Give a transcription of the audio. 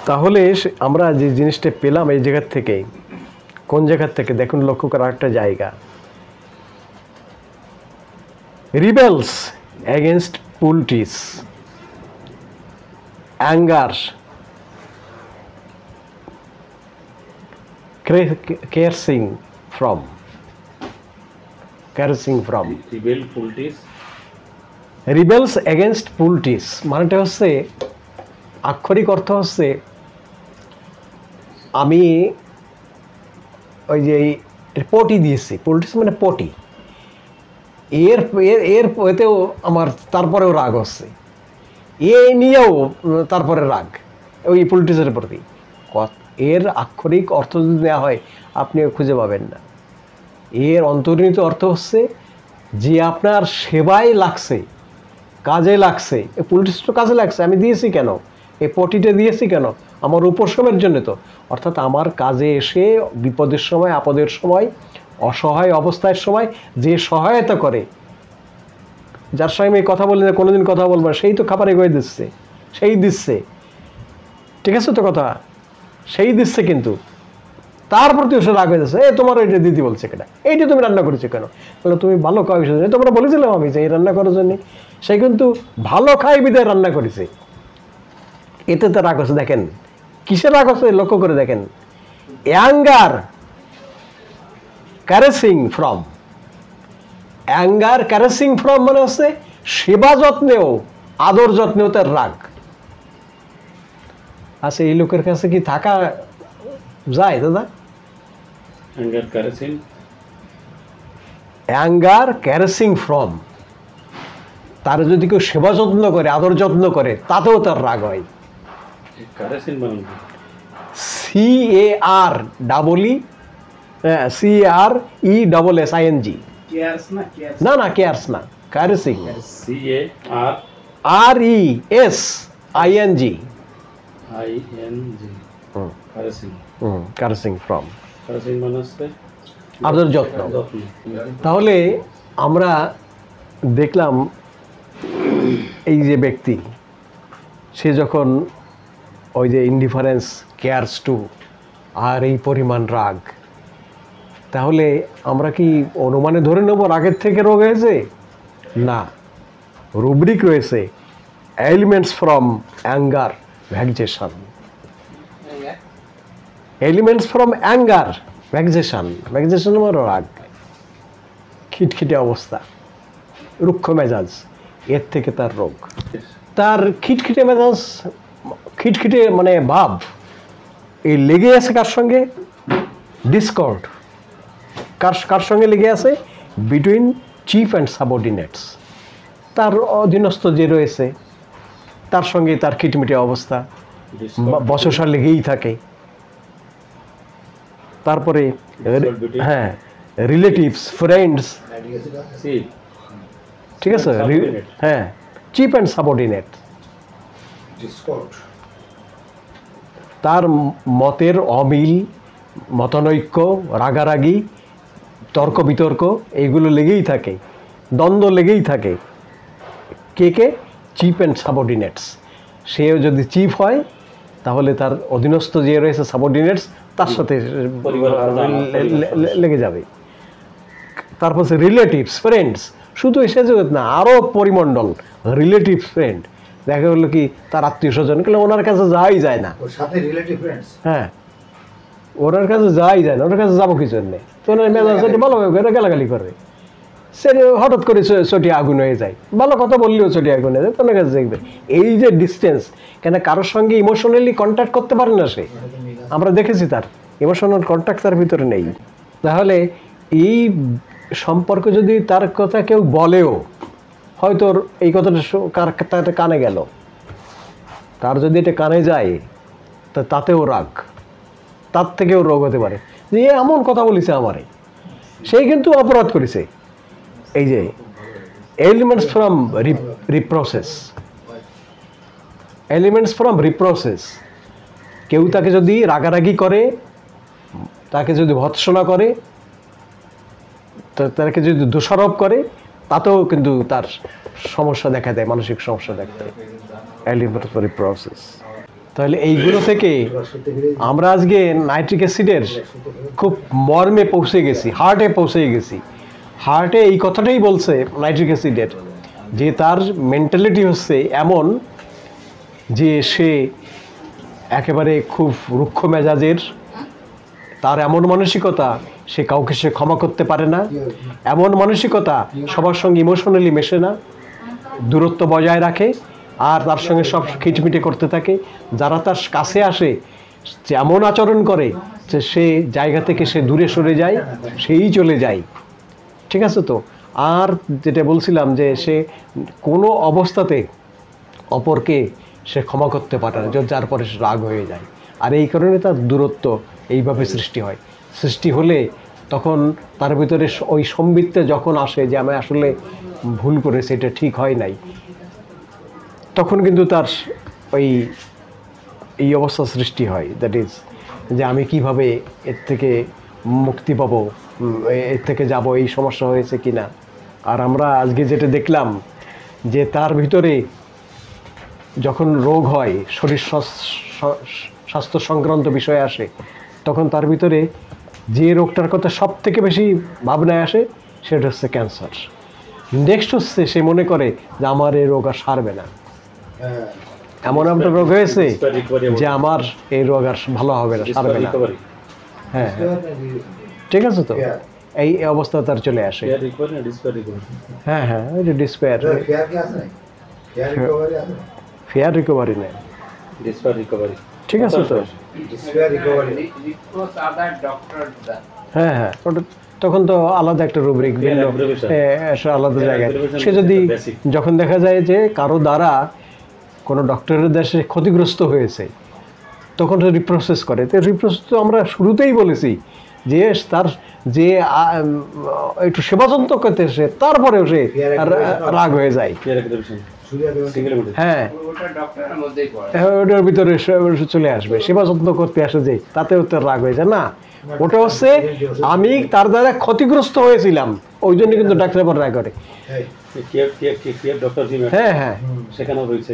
তাহলে আমরা যে জিনিসটা পেলাম এই জায়গার থেকে, কোন জায়গার থেকে দেখুন, লক্ষ্য করার একটা জায়গা, rebels against politics, anger, cursing from rebels against politics মানেটা হচ্ছে, আক্ষরিক অর্থ হচ্ছে, আমি ওই যে পটি দিয়েছি, পুলটিস মানে পটি, এর এর এতেও আমার তারপরেও রাগ হচ্ছে, এ নিয়েও তারপরে রাগ ওই পুলটিসের প্রতি। এর আক্ষরিক অর্থ যদি দেওয়া হয় আপনি খুঁজে পাবেন না। এর অন্তর্নিহিত অর্থ হচ্ছে যে আপনার সেবায় লাগছে, কাজে লাগছে, এই পুলটিসটা কাজে লাগছে, আমি দিয়েছি কেন, এই পটিটা দিয়েছি কেন, আমার উপশমের জন্য তো, অর্থাৎ আমার কাজে এসে বিপদের সময়, আপদের সময়, অসহায় অবস্থার সময় যে সহায়তা করে, যার সঙ্গে আমি কথা বলি না, কোনোদিন কথা বলবো না, সেই তো খাবার এগোয় দিচ্ছে, সেই দিচ্ছে, ঠিক আছে তো কথা, সেই দিচ্ছে, কিন্তু তার প্রতি সে রাগ হয়ে যাচ্ছে, তোমার এইটা দিদি বলছে কেন, এইটা তুমি রান্না করেছো কেন, বলে তুমি ভালো খাও, তোমরা বলেছিলাম আমি যে এই রান্না করার জন্য, সে কিন্তু ভালো খাই বিদায় রান্না করেছে, এতে তো রাগ হচ্ছে। দেখেন কিসের রাগ হচ্ছে, লক্ষ্য করে দেখেন, অ্যাঙ্গার ক্যারেসিং ফ্রম, অ্যাঙ্গার ক্যারেসিং ফ্রম মানে হচ্ছে সেবা যত্নেও, আদর যত্নেও তার রাগ। আচ্ছা, এই লোকের কাছে কি থাকা যায় দাদা? অ্যাঙ্গার ক্যারেসিং ফ্রম, তার যদি কেউ সেবা যত্ন করে, আদর যত্ন করে, তাতেও তার রাগ হয়। CARESING, না না, কেয়ার্স না, ক্যারেসিং, RESING, ক্যারেসিং ফ্রম, আদর যত্ন। তাহলে আমরা দেখলাম এই যে ব্যক্তি, সে যখন ওই যে ইনডিফারেন্স, কেয়ারস টু, আর এই পরিমাণ রাগ, তাহলে আমরা কি অনুমানে ধরে নেব রাগের থেকে রোগ হয়েছে? না, রুব্রিক রয়েছে, elements from anger vexation, elements from anger vexation, vexation মানে রাগ, খিটখিটে অবস্থা, রুক্ষ মেজাজ, এর থেকে তার রোগ। তার খিটখিটে মেজাজ, খিটখিটে মানে ভাব, এই লেগে আছে কার সঙ্গে? ডিসকর্ড, কার সঙ্গে লেগে আছে? বিটুইন চিফ অ্যান্ড সাবঅর্ডিনেটস, তার অধীনস্থ যে রয়েছে তার সঙ্গে তার খিটমিটে অবস্থা, বচসা লেগেই থাকে। তারপরে হ্যাঁ, রিলেটিভস, ফ্রেন্ডস, ঠিক আছে, হ্যাঁ, চিফ অ্যান্ড সাবঅর্ডিনেট, তার মতের অমিল, মতানৈক্য, রাগারাগি, তর্ক বিতর্ক, এইগুলো লেগেই থাকে, দ্বন্দ্ব লেগেই থাকে। কে? Chief and subordinates. সেও যদি চিফ হয় তাহলে তার অধীনস্থ যে রয়েছে সাবঅর্ডিনেটস, তার সাথে লেগে যাবে। তারপর রিলেটিভস, ফ্রেন্ডস, শুধু এসে জগৎ না, আরও পরিমণ্ডল, রিলেটিভস, ফ্রেন্ড, দেখা গেলো কি তার আত্মীয় স্বজন, কিন্তু ওনার কাছে যাওয়াই যায় না, হ্যাঁ, ওনার কাছে যাওয়াই যায় না, ওনার কাছে যাবো কি জন্যে, তো ওনার মেজাজ ভালোভাবে গালাগালি করবে, সে হঠাৎ করে চটি আগুন হয়ে যায়, ভালো কথা বললেও চটি আগুন হয়ে যায়, তোমার কাছে দেখবে। এই যে ডিস্টেন্স, কেন কারোর সঙ্গে ইমোশনালি কন্ট্যাক্ট করতে পারে না সে, আমরা দেখেছি তার ইমোশনাল কন্ট্যাক্ট তার ভিতরে নেই। তাহলে এই সম্পর্ক যদি তার কথা কেউ বলেও, হয়তো এই কথাটা তার কানে গেল, তার যদি এটা কানে যায় তাতেও রাগ, তার থেকেও রোগ হতে পারে, যে এমন কথা বলেছে আমারে, সেই কিন্তু অপরাধ করেছে। এই যে এলিমেন্টস ফ্রম রিপ্রসেস, এলিমেন্টস ফ্রম রিপ্রসেস, কেউ তাকে যদি রাগারাগি করে, তাকে যদি ভৎসনা করে, তাকে যদি দোষারোপ করে, তাতেও কিন্তু তার সমস্যা দেখা দেয়, মানসিক সমস্যা দেখা দেয়, এলিমেন্টস ফ্রম রিপ্রসেস। তাহলে এইগুলো থেকে আমরা আজকে নাইট্রিক অ্যাসিডের খুব মর্মে পৌঁছে গেছি, হার্টে পৌঁছে গেছি। হার্টে এই কথাটাই বলছে নাইট্রিক অ্যাসিডের, যে তার মেন্টালিটি হচ্ছে এমন যে সে একেবারে খুব রুক্ষ মেজাজের, তার এমন মানসিকতা সে কাউকে সে ক্ষমা করতে পারে না, এমন মানসিকতা সবার সঙ্গে ইমোশনালি মেশে না, দূরত্ব বজায় রাখে, আর তার সঙ্গে সব খিটমিটে করতে থাকে। যারা তার কাছে আসে এমন আচরণ করে যে সে জায়গা থেকে সে দূরে সরে যায়, সেই চলে যায়। ঠিক আছে তো? আর যেটা বলছিলাম যে সে কোনো অবস্থাতে অপরকে সে ক্ষমা করতে পারে না, যার পরে সে রাগ হয়ে যায়। আর এই কারণে তার দূরত্ব এইভাবে সৃষ্টি হয়। সৃষ্টি হলে তখন তার ভিতরে ওই সম্বিতটা যখন আসে যে আমি আসলে ভুল করেছি, এটা ঠিক হয় নাই, তখন কিন্তু তার এই অবস্থা সৃষ্টি হয়। দ্যাট ইজ যে আমি কিভাবে এর থেকে মুক্তি পাবো, এর থেকে যাব, এই সমস্যা হয়েছে কি না। আর আমরা আজকে যেটা দেখলাম যে তার ভিতরে যখন রোগ হয়, শরীর স্বাস্থ্য সংক্রান্ত বিষয় আসে, তখন তার ভিতরে যে রোগটার কথা সব থেকে বেশি ভাবনায় আসে সেটা হচ্ছে ক্যান্সার। নেক্সট হচ্ছে সে মনে করে যে আমার এই রোগ আর সারবে না, এমন একটা রোগ হয়েছে যে আমার এই রোগ আর ভালো হবে না, সারবে না। হ্যাঁ, ঠিক আছে তো? এই অবস্থা তার চলে আসে। হ্যাঁ হ্যাঁ, ওই যে ডিসপেয়ার, ফেয়ার রিকভারি নেই, ঠিক আছে তো? হ্যাঁ হ্যাঁ, ওটা তখন তো আলাদা একটা রুব্রিক, ভিন্ন আলাদা জায়গায়। সে যদি যখন দেখা যায় যে কারো দ্বারা কোনো ডক্টরের দেশে ক্ষতিগ্রস্ত হয়েছে, তখন সে রিপ্রসেস করে। তো রিপ্রসেস তো আমরা শুরুতেই বলেছি যে তার যে একটু সেবা যত্ন করতে সে, তারপরেও সে রাগ হয়ে যায়। হ্যাঁ, ওটার ভিতরে চলে আসবে, সেবা যত্ন করতে আসে যে, তাতেও তো রাগ হয়ে যায় না। ওটা হচ্ছে আমি তার দ্বারা ক্ষতিগ্রস্ত হয়েছিলাম, ওই জন্য কিন্তু ডাক্তার রাগ করে। হ্যাঁ হ্যাঁ, সেখানেও রয়েছে।